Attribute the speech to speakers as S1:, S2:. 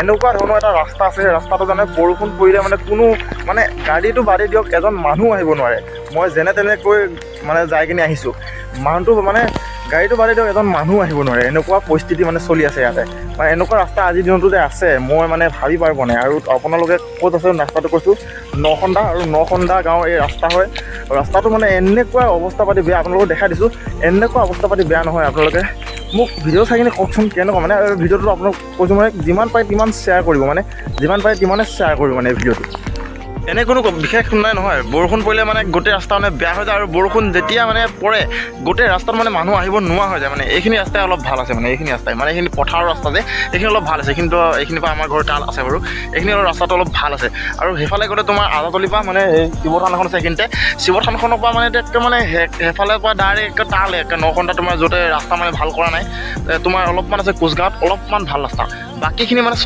S1: এনেকুৱা ধৰণৰ এটা ৰাস্তা আছে, সেই ৰাস্তাটো মানে বৰষুণ পৰিলে মানে কোনো মানে গাড়ীটো বাদে দিয়ক, এজন মানুহ আহিব নোৱাৰে। মই যেনে তেনেকৈ মানে যাই কিনে আহিছোঁ, মানুহটো মানে গাড়ীটো বাদে দিয়ক, এজন মানুহ আহিব নোৱাৰে, এনেকুৱা পৰিস্থিতি মানে চলি আছে ইয়াতে। মানে এনেকুৱা ৰাস্তা আজিৰ দিনতো যে আছে, মই মানে ভাবি পাৰ পোৱা নাই। আৰু আপোনালোকে ক'ত আছে ৰাস্তাটো কৈছোঁ, নখন্দা আৰু নখন্দা গাঁৱৰ এই ৰাস্তা হয়। ৰাস্তাটো মানে এনেকুৱা অৱস্থা পাতি বেয়া, আপোনালোকক দেখাই দিছোঁ, এনেকুৱা অৱস্থা পাতি বেয়া নহয়। আপোনালোকে মোক ভিডিঅ' চাই কিনে কওকচোন কেনেকুৱা মানে। ভিডিঅ'টো আপোনাক কৈছোঁ মানে যিমান পাৰে তিমান শ্বেয়াৰ কৰিব, মানে যিমান পাৰে তিমানে শ্বেয়াৰ কৰিব মানে ভিডিঅ'টো। এনে কোনো বিশেষ নাই নহয়, বৰষুণ পৰিলে মানে গোটেই ৰাস্তা মানে বেয়া হৈ যায়। আৰু বৰষুণ যেতিয়া মানে পৰে গোটেই ৰাস্তাত মানে মানুহ আহিব নোৱাৰা হৈ যায়। মানে এইখিনি ৰাস্তাই অলপ ভাল আছে, মানে এইখিনি ৰাস্তাই মানে এইখিনি পথাৰৰ ৰাস্তা যে এইখিনি অলপ ভাল আছে। কিন্তু এইখিনিৰ পৰা আমাৰ ঘৰ তাল আছে বাৰু, এইখিনি অলপ ৰাস্তাটো অলপ ভাল আছে। আৰু সেইফালে গ'লে তোমাৰ আজাতলিৰ পৰা মানে এই শিৱ থান এখন আছে, এইখিনিতে শিৱ থানখনৰ পৰা মানে এতিয়া মানে সেইফালে পৰা ডাইৰেক্ট তাল নখন্দা তোমাৰ য'তে ৰাস্তা মানে ভাল কৰা নাই, তোমাৰ অলপমান আছে কোচগাঁৱত অলপমান ভাল ৰাস্তা, বাকীখিনি মানে চব